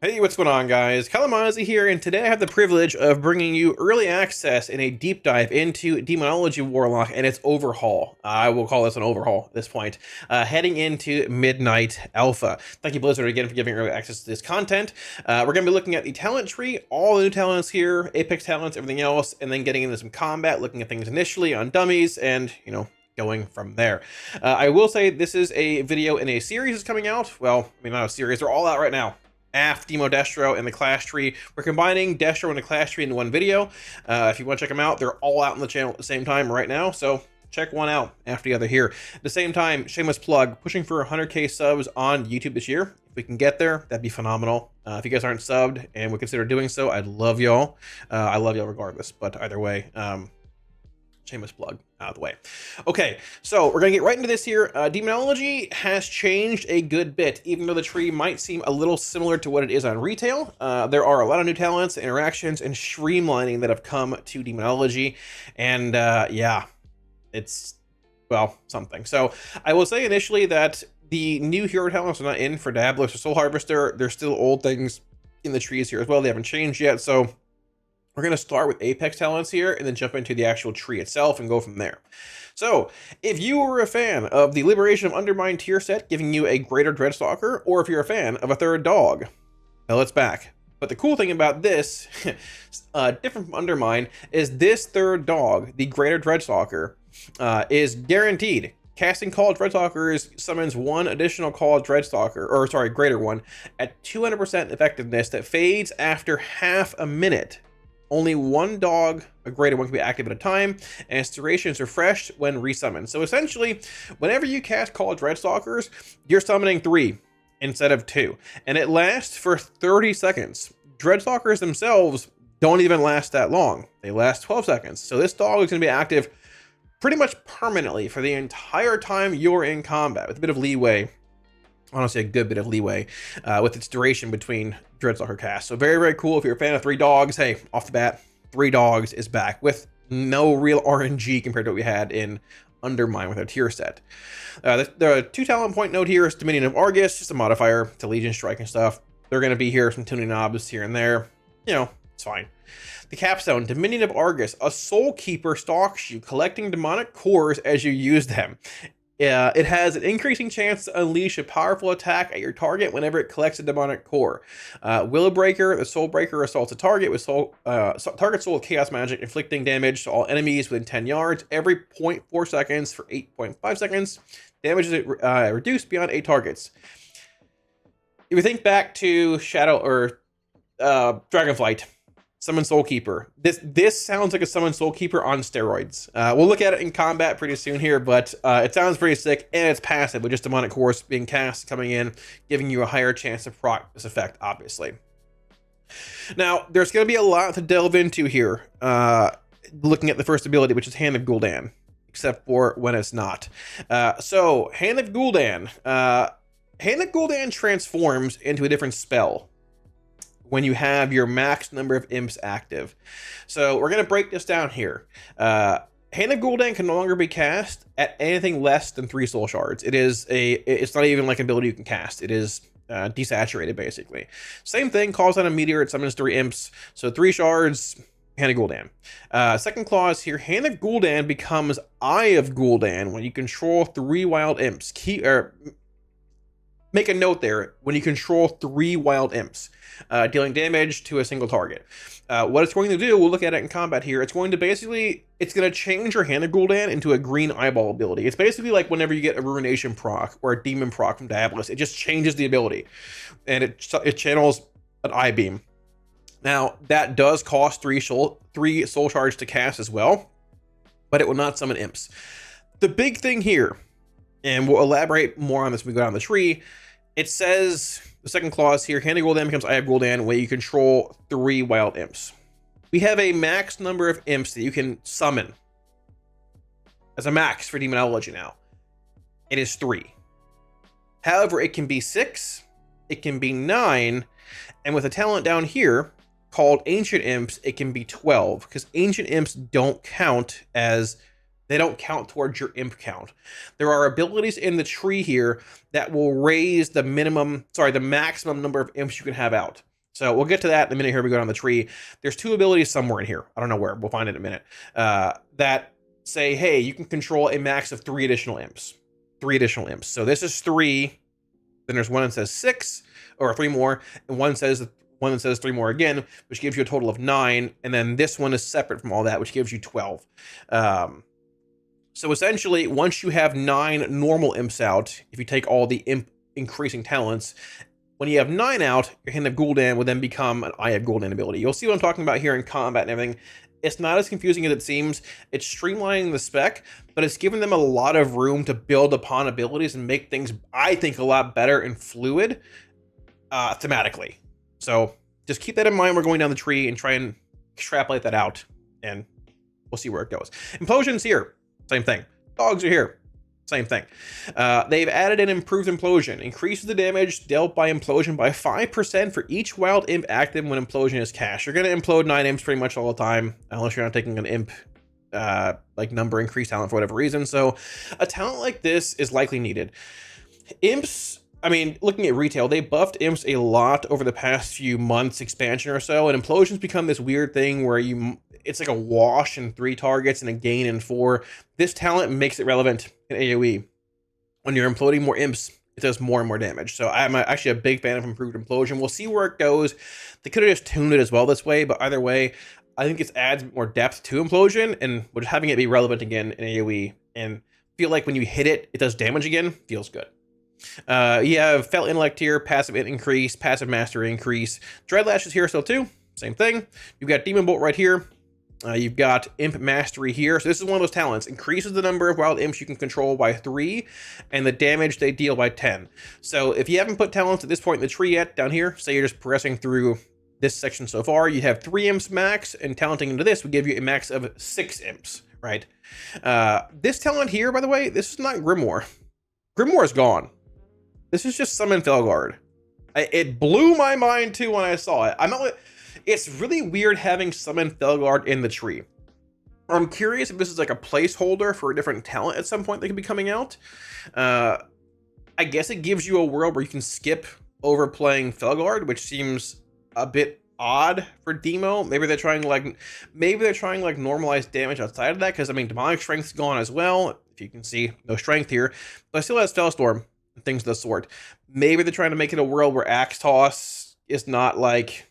Hey, what's going on, guys? Kalamazi here, and today I have the privilege of bringing you early access and a deep dive into Demonology Warlock and its overhaul. I will call this an overhaul at this point, heading into Midnight Alpha. Thank you, Blizzard, again for giving early access to this content. We're going to be looking at the talent tree, all the new talents here, Apex talents, everything else, and then getting into some combat, looking at things initially on dummies, and, going from there. I will say this is a video in a series that's coming out. Well, I mean, not a series, they're all out right now. AF, Demo, Destro, and the Clash Tree. We're combining Destro and the Clash Tree into one video. If you want to check them out, they're all out on the channel at the same time right now, so check one out after the other here. At the same time, shameless plug, pushing for 100k subs on YouTube this year. If we can get there, that'd be phenomenal. If you guys aren't subbed and would consider doing so, I'd love y'all. I love y'all regardless, but either way, shameless plug out of the way. Okay, so we're gonna get right into this here. Demonology has changed a good bit, even though the tree might seem a little similar to what it is on retail. There are a lot of new talents, interactions, and streamlining that have come to Demonology, and yeah, it's, well, something. So I will say initially that the new hero talents are not in for Dabbler or Soul Harvester. There's still old things in the trees here as well. They haven't changed yet, so we're going to start with Apex talents here and then jump into the actual tree itself and go from there. So, if you were a fan of the Liberation of Undermine tier set giving you a greater Dreadstalker, or if you're a fan of a third dog, well, it's back. But the cool thing about this, different from Undermine, is this third dog, the greater Dreadstalker, is guaranteed. Casting Call Dreadstalkers summons one additional Call Dreadstalker, or sorry, greater one, at 200% effectiveness that fades after half a minute. Only one dog, a greater one, can be active at a time, and its duration is refreshed when resummoned. So essentially, whenever you cast Call of Dreadstalkers, you're summoning 3 instead of 2, and it lasts for 30 seconds. Dreadstalkers themselves don't even last that long. They last 12 seconds. So this dog is going to be active pretty much permanently for the entire time you're in combat, with a bit of leeway. Honestly, a good bit of leeway with its duration between Dreadstalker casts. So very, very cool. If you're a fan of 3 dogs, hey, off the bat, 3 dogs is back with no real RNG compared to what we had in Undermine with our tier set. The 2 talent point note here is Dominion of Argus, just a modifier to Legion Strike and stuff. They're going to be here, some tuning knobs here and there. You know, it's fine. The capstone, Dominion of Argus, a Soul Keeper stalks you, collecting demonic cores as you use them. It has an increasing chance to unleash a powerful attack at your target whenever it collects a demonic core. Willowbreaker, the Soul Breaker assaults a target with target soul with chaos magic, inflicting damage to all enemies within 10 yards every 0.4 seconds for 8.5 seconds. Damage is reduced beyond 8 targets. If you think back to Shadow or Dragonflight, Summon Soul Keeper. This sounds like a Summon Soul Keeper on steroids. We'll look at it in combat pretty soon here, but it sounds pretty sick, and it's passive with just demonic cores being cast, coming in, giving you a higher chance to proc this effect, obviously. Now, there's going to be a lot to delve into here, looking at the first ability, which is Hand of Gul'dan, except for when it's not. So, Hand of Gul'dan. Hand of Gul'dan transforms into a different spell when you have your max number of imps active. So we're going to break this down here. Hand of Gul'dan can no longer be cast at anything less than 3 soul shards. It's not even like an ability you can cast. It is desaturated, basically. Same thing, calls on a meteor, it summons 3 imps. So 3 shards, Hand of Gul'dan. Second clause here, Hand of Gul'dan becomes Eye of Gul'dan when you control 3 wild imps. Make a note there, when you control 3 wild imps, dealing damage to a single target. What it's going to do, we'll look at it in combat here, it's going to change your Hand of Gul'dan into a green eyeball ability. It's basically like whenever you get a Ruination proc or a Demon proc from Diabolus, it just changes the ability, and it channels an eye beam. Now, that does cost 3 soul shards to cast as well, but it will not summon imps. The big thing here, and we'll elaborate more on this when we go down the tree, it says, the second clause here, Hand of Gul'dan becomes Eye of Gul'dan when you control 3 wild imps. We have a max number of imps that you can summon as a max for Demonology now. It is 3. However, it can be 6, it can be 9, and with a talent down here called Ancient Imps, it can be 12, because Ancient Imps don't count as They don't count towards your imp count. There are abilities in the tree here that will raise the maximum number of imps you can have out. So we'll get to that in a minute here. We go down the tree. There's 2 abilities somewhere in here. I don't know where. We'll find it in a minute. That say, hey, you can control a max of 3 additional imps. 3 additional imps. So this is 3. Then there's one that says 6, or 3 more, and one that says 3 more again, which gives you a total of 9. And then this one is separate from all that, which gives you 12. So essentially, once you have 9 normal imps out, if you take all the imp increasing talents, when you have 9 out, your Hand of Gul'dan will then become an Eye of Gul'dan ability. You'll see what I'm talking about here in combat and everything. It's not as confusing as it seems. It's streamlining the spec, but it's giving them a lot of room to build upon abilities and make things, I think, a lot better and fluid thematically. So just keep that in mind. We're going down the tree and try and extrapolate that out, and we'll see where it goes. Implosion's here. Same thing. Dogs are here. Same thing. They've added an improved implosion. Increases the damage dealt by implosion by 5% for each wild imp active when implosion is cast. You're going to implode 9 imps pretty much all the time, unless you're not taking an imp like number increase talent for whatever reason. So a talent like this is likely needed. Imps, I mean, looking at retail, they buffed imps a lot over the past few months expansion or so, and implosions become this weird thing where it's like a wash in 3 targets and a gain in 4. This talent makes it relevant in AoE. When you're imploding more imps, it does more and more damage. So I'm actually a big fan of improved implosion. We'll see where it goes. They could have just tuned it as well this way, but either way, I think it adds more depth to implosion, and just having it be relevant again in AoE and feel like when you hit it, it does damage again, feels good. You have Felt Intellect here, passive increase, passive mastery increase. Dreadlash is here still too, same thing. You've got Demon Bolt right here. You've got Imp Mastery here. So this is one of those talents. Increases the number of wild imps you can control by 3, and the damage they deal by 10. So if you haven't put talents at this point in the tree yet, down here, say you're just progressing through this section so far, you have 3 imps max, and talenting into this would give you a max of 6 imps, right? This talent here, by the way, this is not Grimoire. Grimoire is gone. This is just Summon Felguard. It blew my mind too when I saw it. It's really weird having Summon Felguard in the tree. I'm curious if this is like a placeholder for a different talent at some point that could be coming out. I guess it gives you a world where you can skip over playing Felguard, which seems a bit odd for Demo. Maybe they're trying like normalize damage outside of that, because I mean demonic strength's gone as well. If you can see, no strength here, but it still has Fellstorm and things of the sort. Maybe they're trying to make it a world where Axe Toss is not like,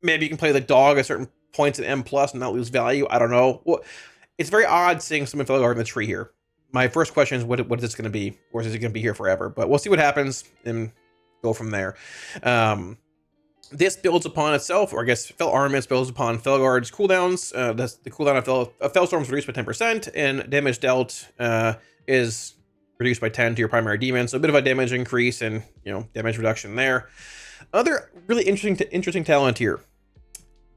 maybe you can play the dog at certain points at M+ and not lose value. I don't know. Well, it's very odd seeing Summon Felguard in the tree here. My first question is, what is this going to be? Or is it going to be here forever? But we'll see what happens and go from there. This builds upon itself, or I guess Fel Armaments builds upon Felguard's cooldowns. The cooldown of Fellstorm is reduced by 10%, and damage dealt is reduced by 10 to your primary demon. So a bit of a damage increase and damage reduction there. Other really interesting talent here.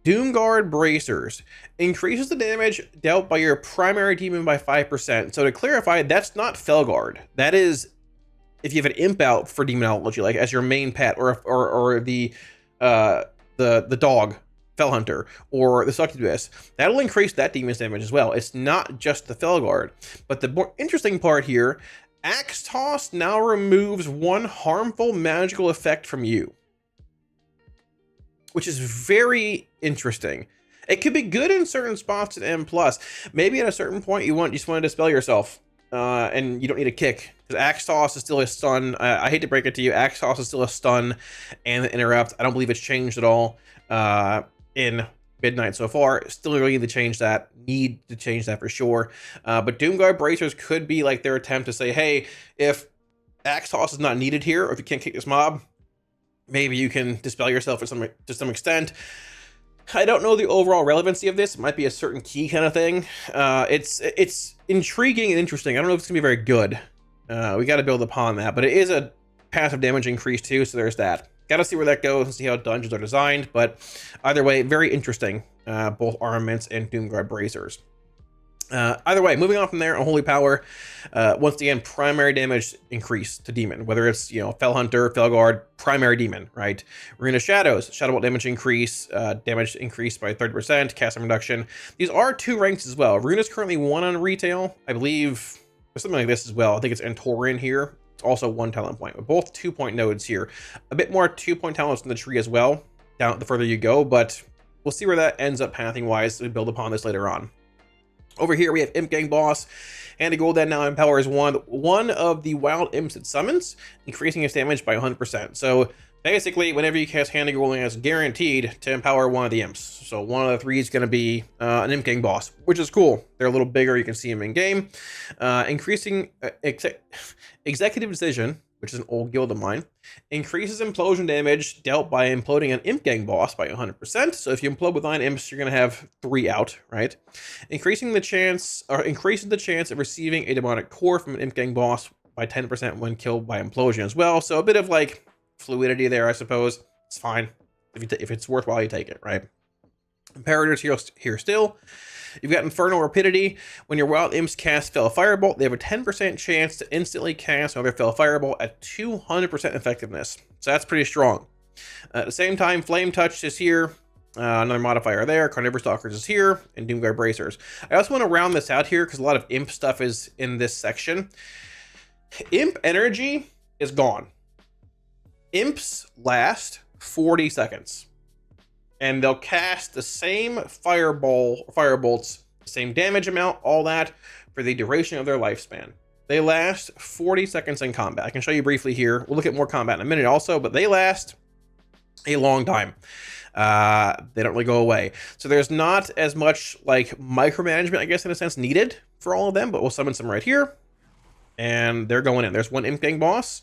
Doomguard Bracers increases the damage dealt by your primary demon by 5%. So to clarify, that's not Felguard. That is if you have an imp out for Demonology, like as your main pet, or the dog, Fel Hunter, or the Succubus, that'll increase that demon's damage as well. It's not just the Felguard. But the more interesting part here, Axe Toss now removes 1 harmful magical effect from you, which is very interesting. It could be good in certain spots at M+. Maybe at a certain point you just want to dispel yourself, and you don't need a kick, because Axe Toss is still a stun. I hate to break it to you, Axe Toss is still a stun and an interrupt. I don't believe it's changed at all in Midnight so far. Still really need to change that. For sure. But Doomguard Bracers could be like their attempt to say, hey, if Axe Toss is not needed here, or if you can't kick this mob, maybe you can dispel yourself to some extent. I don't know the overall relevancy of this. It might be a certain key kind of thing. It's intriguing and interesting. I don't know if it's gonna be very good. We got to build upon that, but it is a passive damage increase too, so there's that. Got to see where that goes and see how dungeons are designed, but either way, very interesting. Both Armaments and Doomguard Bracers. Either way, moving on from there, Unholy Power, once again, primary damage increase to demon, whether it's, Fel Hunter, Felguard, primary demon, right? Rune of Shadows, Shadow Bolt damage increase, damage increased by 30%, cast reduction. These are 2 ranks as well. Rune is currently 1 on retail. I believe there's something like this as well. I think it's Antorian here. It's also 1 talent point, but both 2-point nodes here. A bit more 2-point talents in the tree as well. down the further you go, but we'll see where that ends up pathing wise. We build upon this later on. Over here we have Imp Gang Boss, and the Gul'dan now empowers one of the wild imps it summons, increasing its damage by 100%. So basically, whenever you cast Hand of Gul'dan, it's guaranteed to empower one of the imps. So one of the three is going to be an Imp Gang Boss, which is cool. They're a little bigger. You can see them in game. Increasing Executive Decision, which is an old guild of mine, increases implosion damage dealt by imploding an Imp Gang Boss by 100%. So if you implode with 9 imps, you're going to have 3 out, right? Increases the chance of receiving a demonic core from an Imp Gang Boss by 10% when killed by implosion as well. So a bit of like fluidity there, I suppose. It's fine if it's worthwhile, you take it, right? Imperators here still. You've got Infernal Rapidity. When your wild imps cast Fell Firebolt, they have a 10% chance to instantly cast another Fell Firebolt at 200% effectiveness. So that's pretty strong. At the same time, Flame Touch is here. Another modifier there. Carnivorous Stalkers is here. And Doomguard Bracers. I also want to round this out here because a lot of imp stuff is in this section. Imp energy is gone. Imps last 40 seconds. And they'll cast the same firebolts, same damage amount, all that, for the duration of their lifespan. They last 40 seconds in combat. I can show you briefly here. We'll look at more combat in a minute also, but they last a long time. They don't really go away. So there's not as much like micromanagement, I guess, in a sense, needed for all of them, but we'll summon some right here. And they're going in. There's one Imp Gang Boss,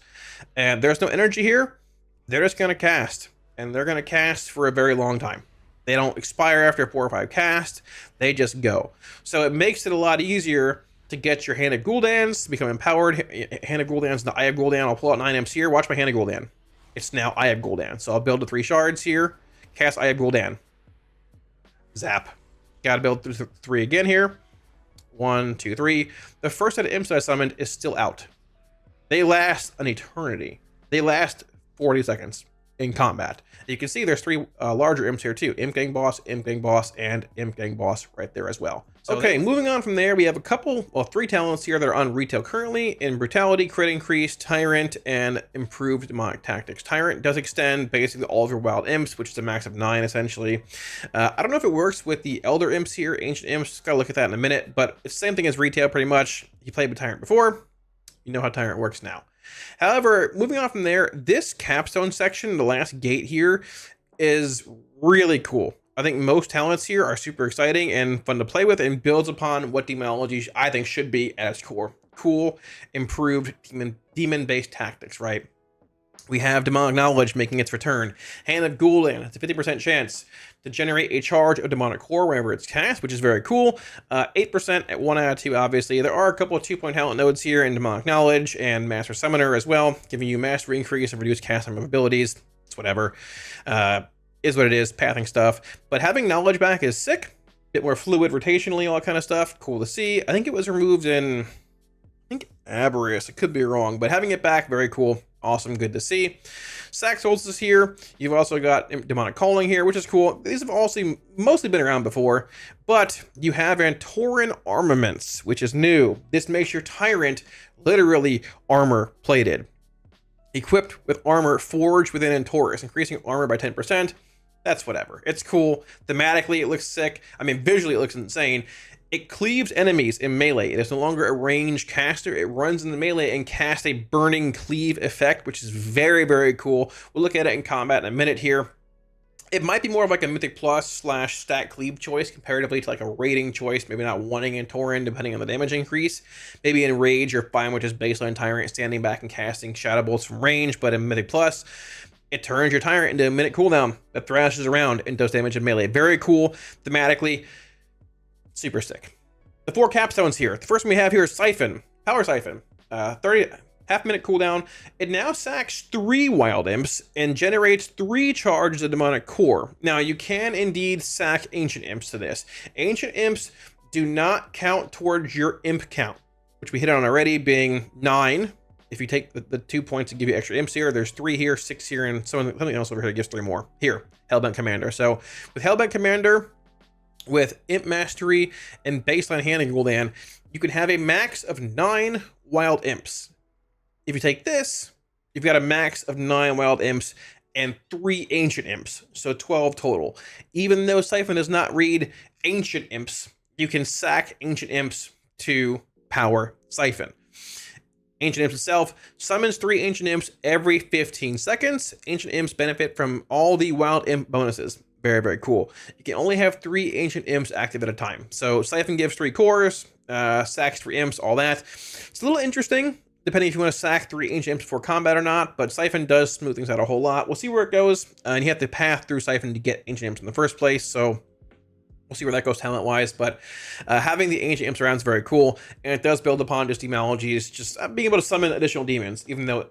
and there's no energy here. They're just going to cast. And they're going to cast for a very long time. They don't expire after 4 or 5 casts. They just go. So it makes it a lot easier to get your Hand of Gul'dans to become empowered. Hand of Gul'dan's the Eye of Gul'dan. I'll pull out 9 imps here. Watch my Hand of Gul'dan. It's now Eye of Gul'dan. So I'll build the 3 shards here. Cast Eye of Gul'dan. Zap. Gotta build 3 again here. 1, 2, 3. The first set of imps that I summoned is still out. They last an eternity. They last 40 seconds in combat. You can see there's 3 larger imps here too. Imp Gang Boss, and Imp Gang Boss right there as well. So okay, moving on from there, we have 3 talents here that are on retail currently in Brutality, Crit Increase, Tyrant, and Improved Demonic Tactics. Tyrant does extend basically all of your wild imps, which is a max of 9 essentially. I don't know if it works with the Elder Imps here, Ancient Imps, gotta look at that in a minute, but it's the same thing as retail pretty much. You played with Tyrant before, you know how Tyrant works now. However, moving on from there, this capstone section, the last gate here, is really cool. I think most talents here are super exciting and fun to play with and builds upon what Demonology, I think, should be at its core. Cool, improved demon-based tactics, right? We have Demonic Knowledge making its return. Hand of Gul'dan, it's a 50% chance to generate a charge of Demonic Core whenever it's cast, which is very cool. 8% at 1 out of 2, obviously. There are a couple of 2-point talent nodes here in Demonic Knowledge and Master Summoner as well, giving you mastery increase and reduced cast time of abilities. It's whatever. Is what it is, pathing stuff. But having Knowledge back is sick. Bit more fluid rotationally, all that kind of stuff. Cool to see. I think it was removed in, Aberrus. I could be wrong, but having it back, very cool. Awesome, good to see. Sack Souls is here. You've also got Demonic Calling here, which is cool. These have also mostly been around before, but you have Antoran Armaments, which is new. This makes your Tyrant literally armor plated. Equipped with armor forged within Antorus, increasing armor by 10%. That's whatever. It's cool. Thematically, it looks sick. I mean, visually, it looks insane. It cleaves enemies in melee. It is no longer a ranged caster. It runs in the melee and casts a burning cleave effect, which is very, very cool. We'll look at it in combat in a minute here. It might be more of like a Mythic Plus / stat cleave choice comparatively to like a rating choice, maybe not wanting in Tauren depending on the damage increase. Maybe in Rage you're fine with just baseline Tyrant standing back and casting Shadow Bolts from range, but in Mythic Plus, it turns your Tyrant into a minute cooldown that thrashes around and does damage in melee. Very cool, thematically, super sick. The 4 capstones here. The first one we have here is Siphon, Power Siphon. 30 half-minute cooldown. It now sacks 3 wild imps and generates 3 charges of demonic core. Now, you can indeed sack ancient imps to this. Ancient imps do not count towards your imp count, which we hit on already, being 9. If you take the 2 points to give you extra imps here, there's 3 here, 6 here, and something else over here that gives 3 more. Here, Hellbent Commander. So with Hellbent Commander, with Imp Mastery, and baseline Handing Gul'dan, you can have a max of 9 wild imps. If you take this, you've got a max of 9 wild imps and 3 Ancient Imps, so 12 total. Even though Siphon does not read Ancient Imps, you can sack Ancient Imps to power Siphon. Ancient Imps itself summons 3 Ancient Imps every 15 seconds. Ancient Imps benefit from all the Wild Imp bonuses. Very, very cool. You can only have 3 Ancient Imps active at a time. So Siphon gives 3 cores, sacks 3 Imps, all that. It's a little interesting, depending if you want to sack 3 Ancient Imps before combat or not, but Siphon does smooth things out a whole lot. We'll see where it goes, and you have to path through Siphon to get Ancient Imps in the first place, so we'll see where that goes talent-wise, but having the Ancient Imps around is very cool, and it does build upon just Demonology's, just being able to summon additional demons, even though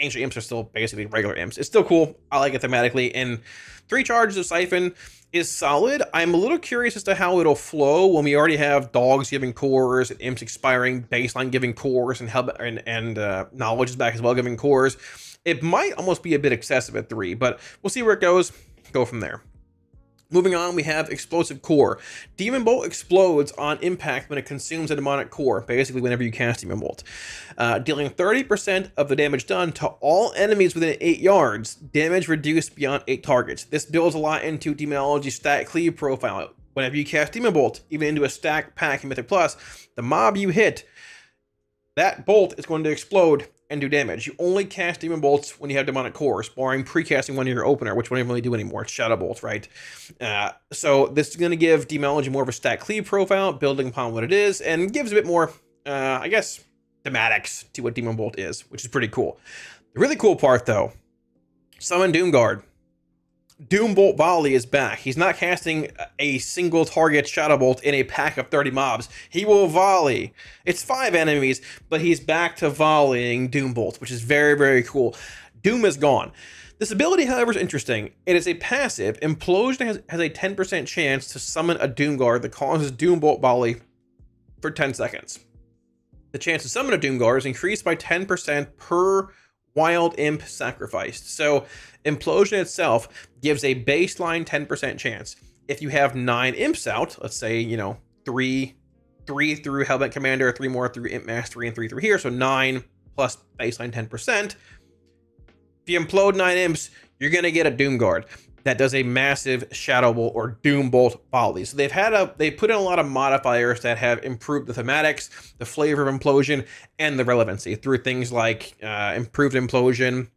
Ancient Imps are still basically regular Imps. It's still cool. I like it thematically, and 3 charges of Siphon is solid. I'm a little curious as to how it'll flow when we already have dogs giving cores, and Imps expiring, baseline giving cores, and knowledge is back as well giving cores. It might almost be a bit excessive at 3, but we'll see where it goes. Go from there. Moving on, we have Explosive Core. Demon Bolt explodes on impact when it consumes a demonic core, basically whenever you cast Demon Bolt. Dealing 30% of the damage done to all enemies within 8 yards, damage reduced beyond 8 targets. This builds a lot into Demonology's stat cleave profile. Whenever you cast Demon Bolt, even into a stack pack in Mythic Plus, the mob you hit, that bolt is going to explode and do damage. You only cast Demon Bolts when you have Demonic Cores, barring pre-casting one in your opener, which we don't really do anymore. It's Shadow Bolts, right? So this is going to give Demonology more of a stat cleave profile, building upon what it is, and gives a bit more, I guess, thematics to what Demon Bolt is, which is pretty cool. The really cool part, though, Summon Doomguard. Doom Bolt Volley is back. He's not casting a single target Shadow Bolt in a pack of 30 mobs. He will volley. It's 5 enemies, but he's back to volleying Doom Bolts, which is very, very cool. Doom is gone. This ability, however, is interesting. It is a passive. Implosion has a 10% chance to summon a Doomguard that causes Doom Bolt Volley for 10 seconds. The chance to summon a Doomguard is increased by 10% per Wild Imp sacrificed. So Implosion itself gives a baseline 10% chance. If you have 9 Imps out, let's say, you know, 3 through Hellbent Commander, 3 more through Imp Mastery, and 3 through here, so 9 plus baseline 10%. If you implode 9 Imps, you're going to get a Doomguard that does a massive Shadow Bolt or Doom Bolt volley. So they've put in a lot of modifiers that have improved the thematics, the flavor of Implosion, and the relevancy through things like improved Implosion,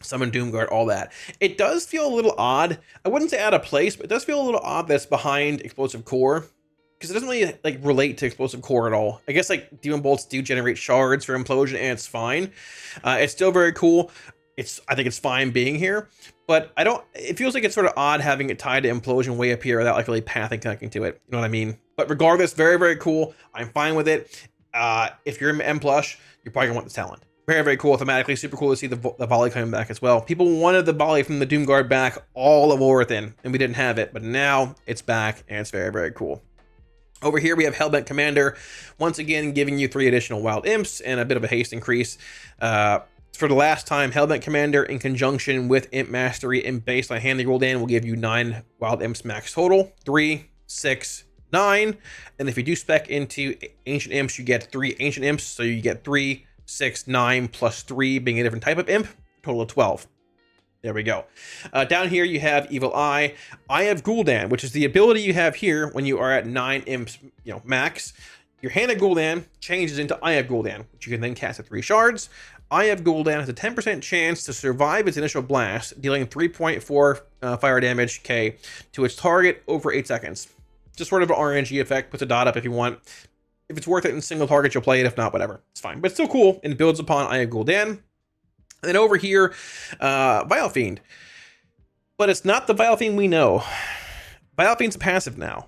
Summon Doomguard, all that. It does feel a little odd. I wouldn't say out of place, but it does feel a little odd that's behind Explosive Core, because it doesn't really like relate to Explosive Core at all. I guess like Demon Bolts do generate shards for Implosion, and it's fine. It's still very cool. I think it's fine being here, but it feels like it's sort of odd having it tied to Implosion way up here without like really pathing connecting to it. You know what I mean? But regardless, very, very cool. I'm fine with it. If you're in M plush, you're probably gonna want this talent. Very, very cool thematically. Super cool to see the volley coming back as well. People wanted the volley from the Doomguard back all of Orathin, and we didn't have it, but now it's back, and it's very, very cool. Over here, we have Hellbent Commander, once again giving you 3 additional Wild Imps and a bit of a haste increase. For the last time, Hellbent Commander in conjunction with Imp Mastery and baseline Hand Gul'dan will give you 9 Wild Imps max total. 3, 6, 9. And if you do spec into Ancient Imps, you get 3 Ancient Imps. So you get 3, 6, 9 plus 3 being a different type of Imp. Total of 12. There we go. Down here you have Evil Eye. Eye of Gul'dan, which is the ability you have here when you are at 9 Imps, max. Your Hand of Gul'dan changes into Eye of Gul'dan, which you can then cast at 3 shards. Eye of Gul'dan has a 10% chance to survive its initial blast, dealing 3.4 fire damage K to its target over 8 seconds. Just sort of an RNG effect, puts a dot up if you want. If it's worth it in single target, you'll play it. If not, whatever. It's fine. But it's still cool, and it builds upon Eye of Gul'dan. And then over here, Vile Fiend. But it's not the Vile Fiend we know. Vile Fiend's passive now.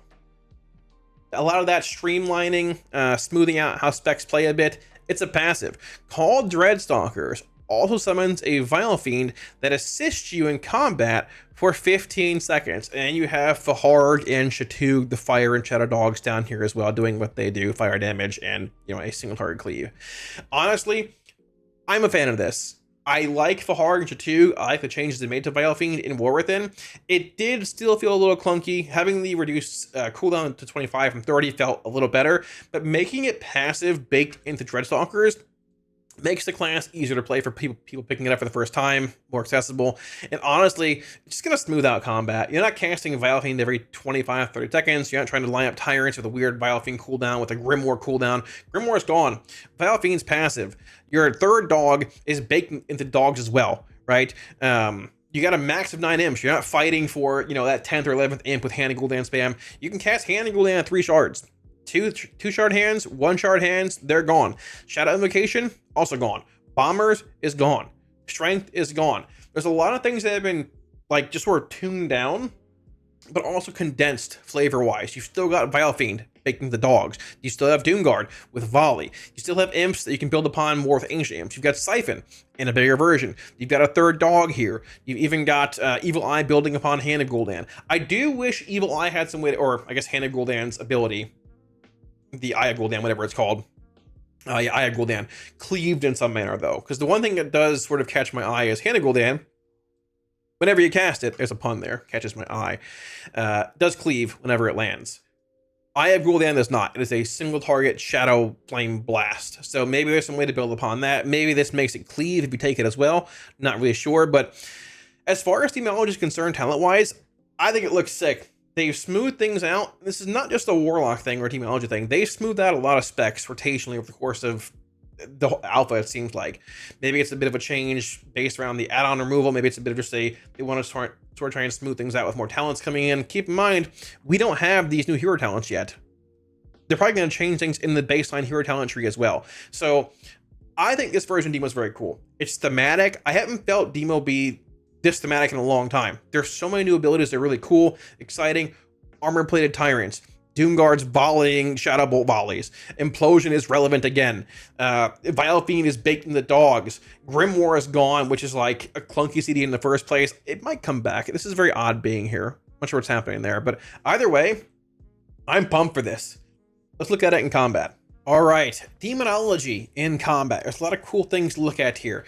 A lot of that streamlining, smoothing out how specs play a bit. It's a passive. Called Dreadstalkers also summons a Vile Fiend that assists you in combat for 15 seconds. And you have Fahard and Shatug, the Fire and Shadow Dogs down here as well, doing what they do, fire damage and, a single target cleave. Honestly, I'm a fan of this. I like Fahar and Shatug. I like the changes they made to Vile Fiend in War Within. It did still feel a little clunky. Having the reduced cooldown to 25 from 30 felt a little better, but making it passive baked into Dreadstalkers Makes the class easier to play for people picking it up for the first time, more accessible, and honestly, it's just going to smooth out combat. You're not casting Vile Fiend every 25, 30 seconds. You're not trying to line up Tyrants with a weird Vile Fiend cooldown with a Grimoire cooldown. Grimoire's gone. Vile Fiend's passive. Your third dog is baked into dogs as well, right? You got a max of 9 imps. You're not fighting for, that 10th or 11th imp with Hand and Gul'dan spam. You can cast Hand and Gul'dan at 3 shards. Two shard hands, 1 shard hands, they're gone. Shadow Invocation, also gone. Bombers is gone. Strength is gone. There's a lot of things that have been just sort of tuned down, but also condensed flavor-wise. You've still got Vile Fiend making the dogs. You still have Doomguard with Volley. You still have imps that you can build upon more with Ancient Imps. You've got Siphon in a bigger version. You've got a third dog here. You've even got Evil Eye building upon Hand of Gul'dan. I do wish Evil Eye had some way to, or I guess Hand of Gul'dan's ability, the Eye of Gul'dan, whatever it's called. Eye of Gul'dan, cleaved in some manner, though. Because the one thing that does sort of catch my eye is Hand of Gul'dan. Whenever you cast it, there's a pun there, catches my eye, does cleave whenever it lands. Eye of Gul'dan does not. It is a single target Shadow Flame Blast. So maybe there's some way to build upon that. Maybe this makes it cleave if you take it as well. Not really sure. But as far as Demonology is concerned, talent-wise, I think it looks sick. They've smoothed things out. This is not just a Warlock thing or a Demonology thing. They've smoothed out a lot of specs rotationally over the course of the alpha, it seems like. Maybe it's a bit of a change based around the add-on removal. Maybe it's a bit of just they want to sort of try and smooth things out with more talents coming in. Keep in mind, we don't have these new hero talents yet. They're probably going to change things in the baseline hero talent tree as well. So I think this version of Demo is very cool. It's thematic. I haven't felt Demo be this thematic in a long time. There's so many new abilities that are really cool, exciting. Armor-plated Tyrants. Doomguard's volleying Shadow Bolt volleys. Implosion is relevant again. Vile Fiend is baked in the dogs. Grimoire is gone, which is like a clunky CD in the first place. It might come back. This is very odd being here. I'm not sure what's happening there, but either way, I'm pumped for this. Let's look at it in combat. All right, Demonology in combat. There's a lot of cool things to look at here.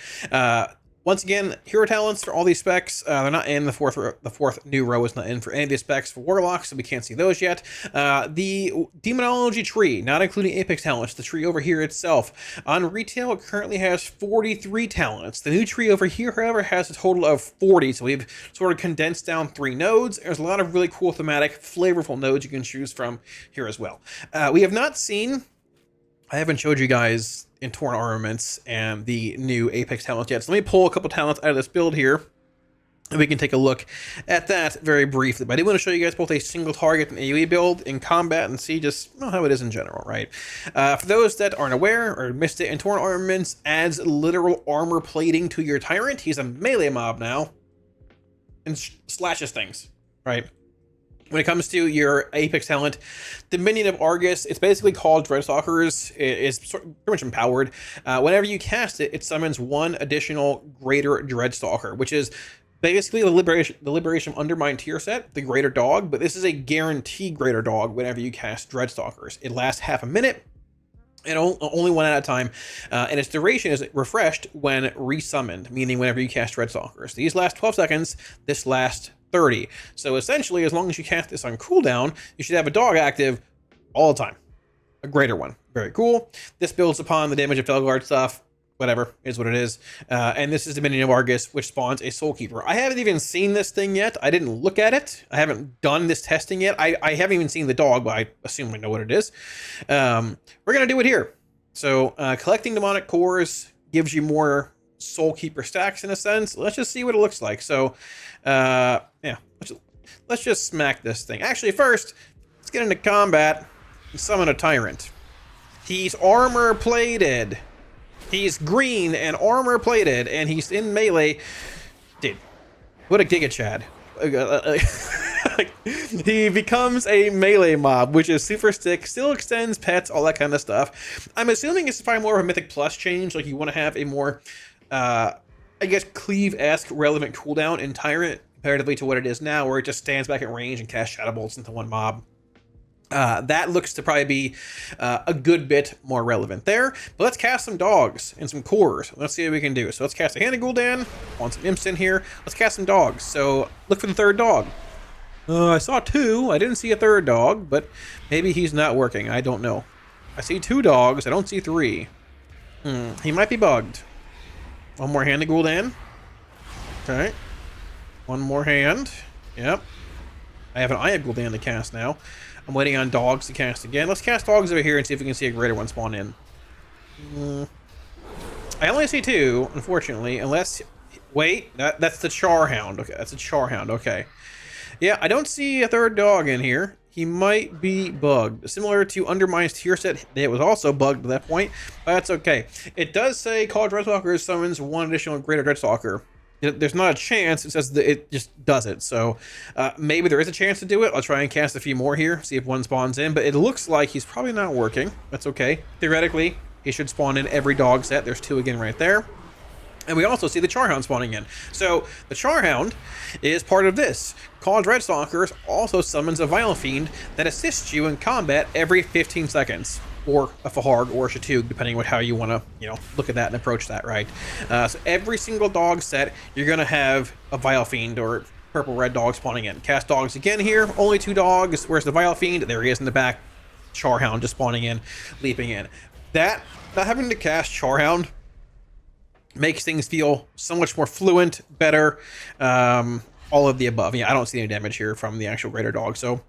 Once again, hero talents for all these specs, they're not in the fourth new row is not in for any of these specs for Warlock, so we can't see those yet. The Demonology tree, not including Apex talents, the tree over here itself. On retail, it currently has 43 talents. The new tree over here, however, has a total of 40, so we've sort of condensed down 3 nodes. There's a lot of really cool thematic, flavorful nodes you can choose from here as well. We have not seen, I haven't showed you guys in Torn Armaments and the new Apex talents yet. So let me pull a couple talents out of this build here, and we can take a look at that very briefly. But I do want to show you guys both a single target and AOE build in combat and see just how it is in general, right? For those that aren't aware or missed it, in Torn Armaments adds literal armor plating to your Tyrant. He's a melee mob now and slashes things, right? When it comes to your Apex talent, Dominion of Argus, it's basically called Dreadstalkers. It is pretty much empowered. Whenever you cast it, it summons 1 additional greater Dreadstalker, which is basically the Liberation of Undermine tier set, the Greater Dog, but this is a guaranteed Greater Dog whenever you cast Dreadstalkers. It lasts half a minute, and only 1 at a time, and its duration is refreshed when resummoned, meaning whenever you cast Dreadstalkers. These last 12 seconds, this lasts 30. So essentially, as long as you cast this on cooldown, you should have a dog active all the time. A greater one. Very cool. This builds upon the damage of Felguard stuff. Whatever, is what it is. And this is Dominion of Argus, which spawns a Soulkeeper. I haven't even seen this thing yet. I didn't look at it. I haven't done this testing yet. I haven't even seen the dog, but I assume I know what it is. We're going to do it here. So collecting demonic cores gives you more Soulkeeper stacks in a sense. Let's just see what it looks like. So yeah, let's just smack this thing. Actually, first, let's get into combat and summon a Tyrant. He's armor plated. He's green and armor plated, and he's in melee. Dude, what a Giga Chad. He becomes a melee mob, which is super stick, still extends pets, all that kind of stuff. I'm assuming it's probably more of a Mythic Plus change, like you want to have a more I guess Cleave-esque relevant cooldown in Tyrant comparatively to what it is now, where it just stands back at range and casts Shadow Bolts into 1 mob. That looks to probably be a good bit more relevant there. But let's cast some dogs and some cores. Let's see what we can do. So let's cast a Hand of Gul'dan. Want some imps in here. Let's cast some dogs. So look for the 3rd dog. I saw 2. I didn't see a 3rd dog, but maybe he's not working. I don't know. I see 2 dogs. I don't see 3. He might be bugged. One more hand to Gul'dan. Okay. One more hand. Yep. I have an Eye of Gul'dan to cast now. I'm waiting on dogs to cast again. Let's cast dogs over here and see if we can see a greater one spawn in. I only see two, unfortunately, unless... Wait, that's the Charhound. Okay, that's a Charhound. Okay. Yeah, I don't see a third dog in here. He might be bugged. Similar to Undermine's tier set, it was also bugged at that point, but that's okay. It does say Call Dreadstalker summons one additional Greater Dreadstalker. There's not a chance, it says that it just does it. So maybe there is a chance to do it. I'll try and cast a few more here, see if one spawns in, but it looks like he's probably not working. That's okay. Theoretically, he should spawn in every dog set. There's two again right there. And we also see the Charhound spawning in. So the Charhound is part of this. Call Dreadstalkers also summons a Vile Fiend that assists you in combat every 15 seconds. Or a Faharg or a Shatug, depending on how you want to, look at that and approach that, right? So every single dog set, you're going to have a Vile Fiend or purple-red dog spawning in. Cast dogs again here, only two dogs. Where's the Vile Fiend? There he is in the back. Charhound just spawning in, leaping in. That, not having to cast Charhound, makes things feel so much more fluent, better, all of the above. Yeah, I don't see any damage here from the actual greater dog, so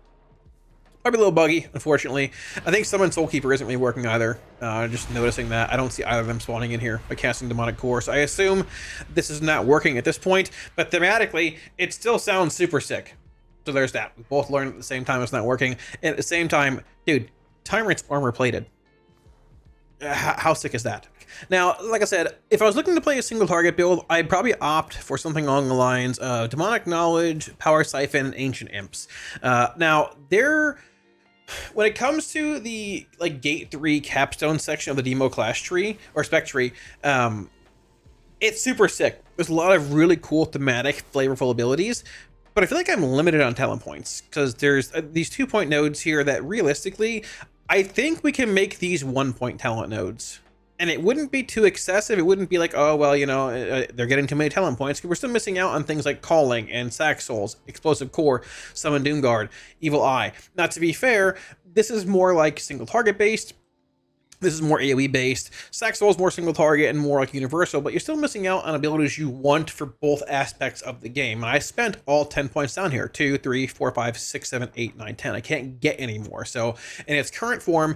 might be a little buggy, unfortunately. I think Summon Soulkeeper isn't really working either. Just noticing that. I don't see either of them spawning in here by casting Demonic Core, so I assume this is not working at this point, but thematically, it still sounds super sick. So there's that. We both learned at the same time it's not working, and at the same time, dude, Tyrant's armor plated. How sick is that? Now, like I said, if I was looking to play a single target build, I'd probably opt for something along the lines of Demonic Knowledge, Power Siphon, and Ancient Imps. Now, when it comes to the Gate 3 capstone section of the Demo class tree, or spec tree, it's super sick. There's a lot of really cool thematic, flavorful abilities, but I feel like I'm limited on talent points, because there's these 2-point nodes here that realistically, I think we can make these 1-point talent nodes. And it wouldn't be too excessive. It wouldn't be like, oh, well, they're getting too many talent points. We're still missing out on things like Calling and Sack Souls, Explosive Core, Summon Doomguard, Evil Eye. Now, to be fair, this is more like single target based. This is more AoE based. Sack Soul is more single target and more like universal, but you're still missing out on abilities you want for both aspects of the game. I spent all 10 points down here. 2, 3, 4, 5, 6, 7, 8, 9, 10. I can't get any more. So in its current form,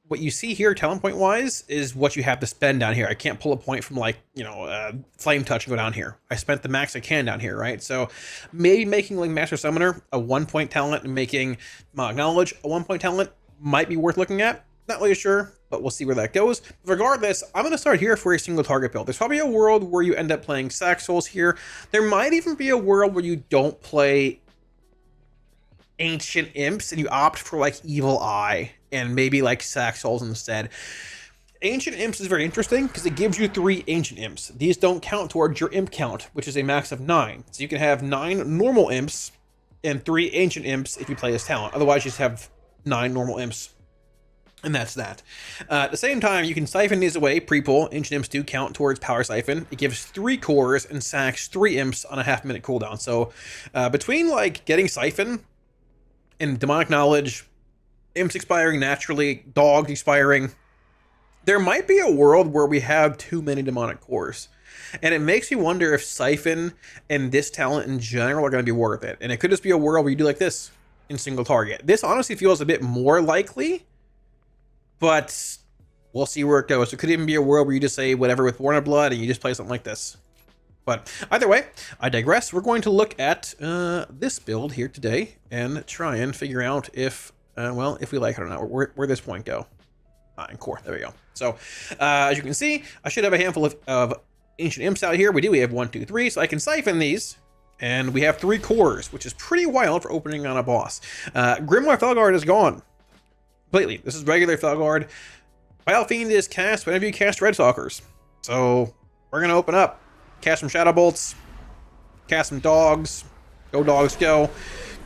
what you see here talent point wise is what you have to spend down here. I can't pull a point from Flame Touch and go down here. I spent the max I can down here, right? So maybe making like Master Summoner a 1-point talent and making Knowledge a 1-point talent might be worth looking at. Not really sure, but we'll see where that goes. Regardless, I'm going to start here for a single target build. There's probably a world where you end up playing Sack Souls here. There might even be a world where you don't play Ancient Imps and you opt for like Evil Eye and maybe like Sack Souls instead. Ancient Imps is very interesting because it gives you 3 Ancient Imps. These don't count towards your Imp count, which is a max of 9. So you can have 9 normal Imps and 3 Ancient Imps if you play this talent. Otherwise, you just have 9 normal Imps. And that's that. At the same time, you can siphon these away, pre-pull. Ancient Imps do count towards Power Siphon. It gives 3 cores and sacks 3 Imps on a half-minute cooldown. So between like getting Siphon and Demonic Knowledge, Imps expiring naturally, Dogs expiring, there might be a world where we have too many Demonic cores. And it makes me wonder if Siphon and this talent in general are going to be worth it. And it could just be a world where you do like this in single target. This honestly feels a bit more likely, but we'll see where it goes. It could even be a world where you just say whatever with Born of Blood and you just play something like this. But either way, I digress. We're going to look at this build here today and try and figure out if we like it or not. Where this point go? In core. There we go. So as you can see, I should have a handful of Ancient Imps out here. We do. We have 1, 2, 3. So I can siphon these. And we have 3 cores, which is pretty wild for opening on a boss. Grimoire Felguard is gone completely. This is regular Felguard. Vile Fiend is cast whenever you cast Dreadstalkers. So we're going to open up. Cast some Shadow Bolts. Cast some Dogs. Go Dogs, go.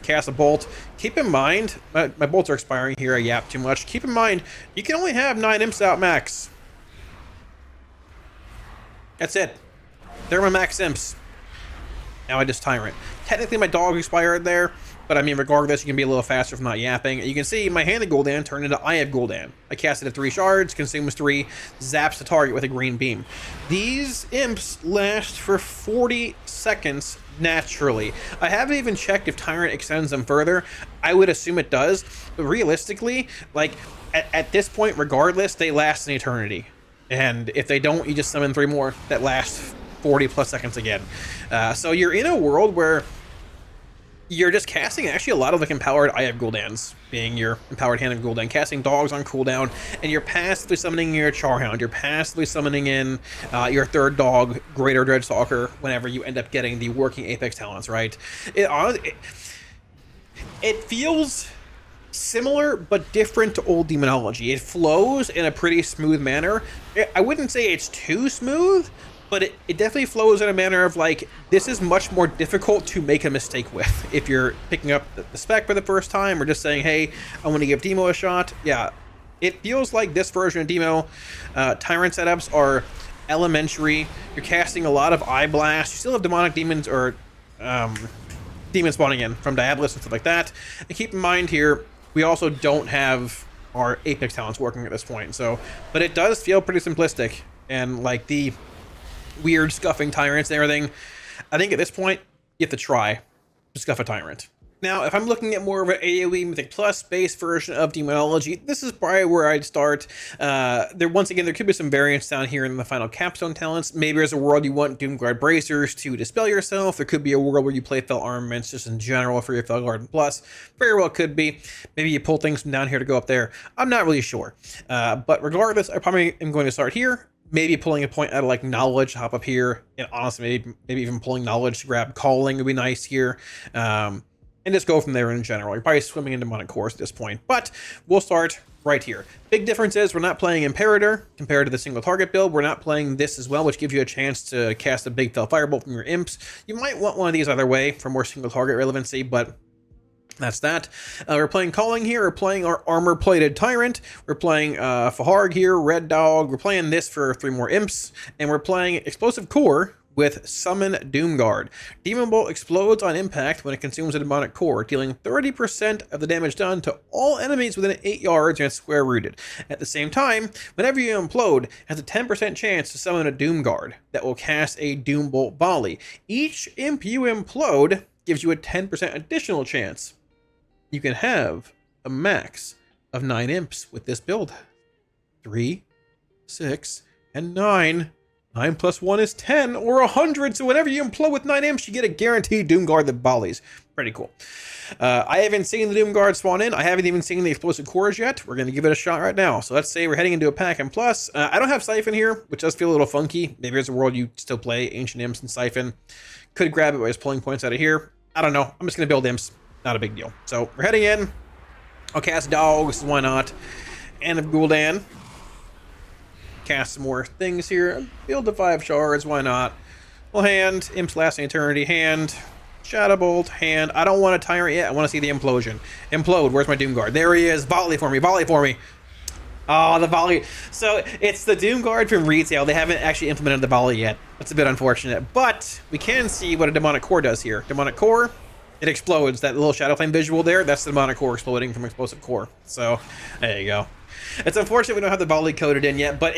Cast a Bolt. Keep in mind, my bolts are expiring here. I yap too much. Keep in mind, you can only have 9 Imps out max. That's it. They're my max Imps. Now I just Tyrant. Technically my dog expired there, but I mean regardless, you can be a little faster if not yapping. You can see my Hand of Gul'dan turned into Eye of Gul'dan. I casted at 3 shards, consumes 3, zaps the target with a green beam. These imps last for 40 seconds naturally. I haven't even checked if Tyrant extends them further. I would assume it does, but realistically, like at this point, regardless, they last an eternity. And if they don't, you just summon 3 more that last 40 plus seconds again. So you're in a world where you're just casting actually a lot of like empowered Eye of Gul'dans, being your empowered Hand of Gul'dan, casting dogs on cooldown, and you're passively summoning your Charhound. You're passively summoning in your 3rd dog, Greater Dreadstalker, whenever you end up getting the working Apex talents, right? It feels similar but different to old Demonology. It flows in a pretty smooth manner. I wouldn't say it's too smooth, but it definitely flows in a manner of like, this is much more difficult to make a mistake with. If you're picking up the spec for the first time or just saying, hey, I want to give Demo a shot. Yeah, it feels like this version of Demo. Tyrant setups are elementary. You're casting a lot of Eye Blast. You still have demonic demons or demons spawning in from Diabolus and stuff like that. And keep in mind here, we also don't have our Apex talents working at this point. So, but it does feel pretty simplistic, and like the weird scuffing tyrants and everything, I think at this point you have to try to scuff a tyrant. Now, if I'm looking at more of an AOE Mythic Plus based version of Demonology, this is probably where I'd start. Once again, there could be some variance down here in the final capstone talents. Maybe there's a world you want Doomguard Bracers to dispel yourself. There could be a world where you play Fel Armaments just in general for your Felguard Plus. Very well could be. Maybe you pull things from down here to go up there. I'm not really sure. But regardless, I probably am going to start here. Maybe pulling a point out of like Knowledge to hop up here. And honestly, maybe even pulling Knowledge to grab Calling would be nice here. And just go from there in general. You're probably swimming in demonic cores at this point, but we'll start right here. Big difference is we're not playing Imperator compared to the single target build. We're not playing this as well, which gives you a chance to cast a big Fel Firebolt from your imps. You might want one of these either way for more single target relevancy, but that's that. We're playing Calling here. We're playing our armor-plated Tyrant. We're playing Faharg here, Red Dog. We're playing this for 3 more imps, and we're playing Explosive Core with Summon Doomguard. Demon Bolt explodes on impact when it consumes a demonic core, dealing 30% of the damage done to all enemies within 8 yards and it's square rooted. At the same time, whenever you implode, it has a 10% chance to summon a Doomguard that will cast a Doom Bolt volley. Each imp you implode gives you a 10% additional chance. You can have a max of 9 imps with this build. 3, 6, and 9. 9 plus 1 is 10 or 100. So whenever you implode with 9 imps, you get a guaranteed Doomguard that volleys. Pretty cool. I haven't seen the Doomguard spawn in. I haven't even seen the explosive cores yet. We're going to give it a shot right now. So let's say we're heading into a pack and plus. I don't have Siphon here, which does feel a little funky. Maybe there's a world you still play Ancient Imps and Siphon. Could grab it by just pulling points out of here. I don't know. I'm just going to build imps. Not a big deal. So we're heading in. I'll cast dogs. Why not? Hand of Gul'dan. Cast some more things here. Build to 5 shards. Why not? Well, hand. Imps lasting eternity. Hand. Shadow Bolt. Hand. I don't want a Tyrant yet. I want to see the implosion. Implode. Where's my Doomguard? There he is. Volley for me. Volley for me. Oh, the volley. So it's the Doomguard from retail. They haven't actually implemented the volley yet. That's a bit unfortunate. But we can see what a Demonic Core does here. Demonic Core. It explodes. That little Shadow Flame visual there, that's the Demonic Core exploding from Explosive Core. So, there you go. It's unfortunate we don't have the volley coded in yet, but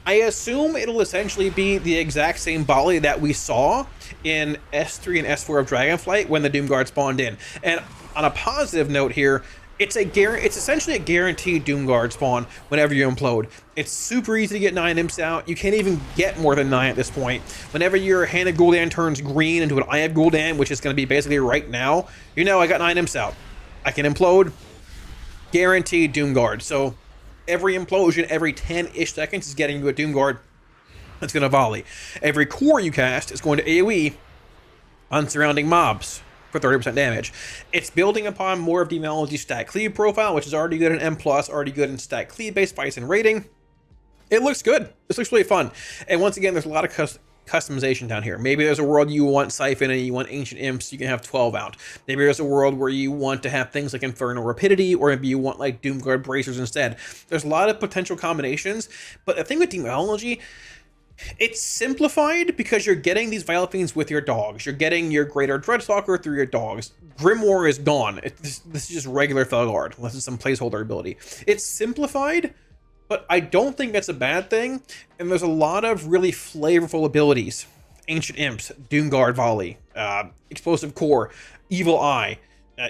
I assume it'll essentially be the exact same volley that we saw in S3 and S4 of Dragonflight when the Doomguard spawned in. And on a positive note here, it's essentially a guaranteed Doomguard spawn whenever you implode. It's super easy to get 9 imps out. You can't even get more than 9 at this point. Whenever your Hand of Gul'dan turns green into an Eye of Gul'dan, which is going to be basically right now, you know I got 9 imps out. I can implode. Guaranteed Doomguard. So every implosion, every 10-ish seconds is getting you a Doomguard that's going to volley. Every core you cast is going to AoE on surrounding mobs for 30% damage. It's building upon more of Demonology's stat cleave profile, which is already good in M+, already good in stat cleave based fights and rating. It looks good. This looks really fun. And once again, there's a lot of customization down here. Maybe there's a world you want Siphon and you want Ancient Imps, you can have 12 out. Maybe there's a world where you want to have things like Infernal Rapidity, or maybe you want like Doomguard Bracers instead. There's a lot of potential combinations, but the thing with Demonology, It's simplified because you're getting these Vile Fiends with your dogs. You're getting your Greater Dreadstalker through your dogs. Grimoire is gone. This is just regular Felguard, unless it's some placeholder ability. It's simplified, but I don't think that's a bad thing. And there's a lot of really flavorful abilities. Ancient Imps, Doomguard Volley, Explosive Core, Evil Eye,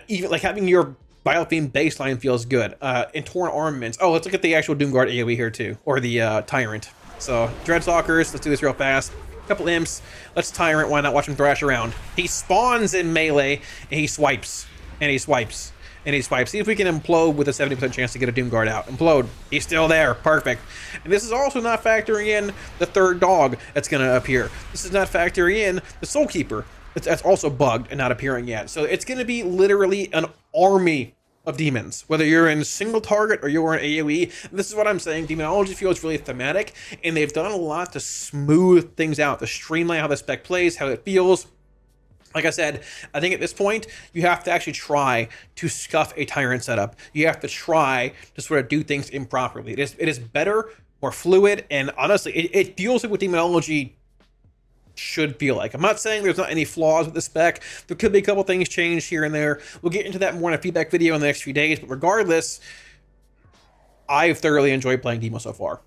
even like having your Vile Fiend baseline feels good. And Torn Armaments. Oh, let's look at the actual Doomguard AoE here too, or the Tyrant. So, Dreadstalkers, let's do this real fast. Couple imps, let's Tyrant, why not watch him thrash around? He spawns in melee, and he swipes, and he swipes, and he swipes. See if we can implode with a 70% chance to get a Doomguard out. Implode, he's still there, perfect. And this is also not factoring in the third dog that's gonna appear. This is not factoring in the Soulkeeper, that's also bugged and not appearing yet. So it's gonna be literally an army of demons, whether you're in single target or you're in AoE. This is what I'm saying. Demonology feels really thematic, and they've done a lot to smooth things out, to streamline how the spec plays, how it feels. Like I said, I think at this point, you have to actually try to scuff a Tyrant setup. You have to try to sort of do things improperly. It is better, more fluid, and honestly, it feels like what Demonology should feel like. I'm not saying there's not any flaws with the spec. There could be a couple things changed here and there. We'll get into that more in a feedback video in the next few days, but regardless, I've thoroughly enjoyed playing Demo so far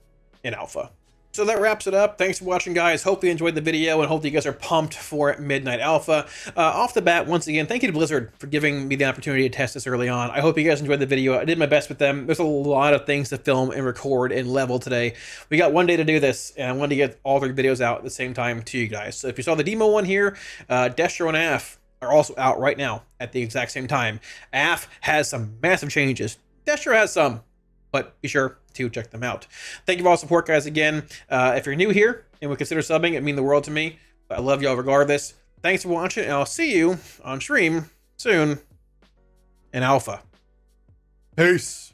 in Alpha. So that wraps it up. Thanks for watching, guys. Hope you enjoyed the video, and hope you guys are pumped for Midnight Alpha. Off the bat, once again, thank you to Blizzard for giving me the opportunity to test this early on. I hope you guys enjoyed the video. I did my best with them. There's a lot of things to film and record and level today. We got one day to do this, and I wanted to get all 3 videos out at the same time to you guys. So if you saw the demo one here, Destro and AF are also out right now at the exact same time. AF has some massive changes. Destro has some, but be sure to check them out. Thank you for all the support, guys, again. If you're new here and would consider subbing, it'd mean the world to me. But I love y'all regardless. Thanks for watching, and I'll see you on stream soon in Alpha. Peace.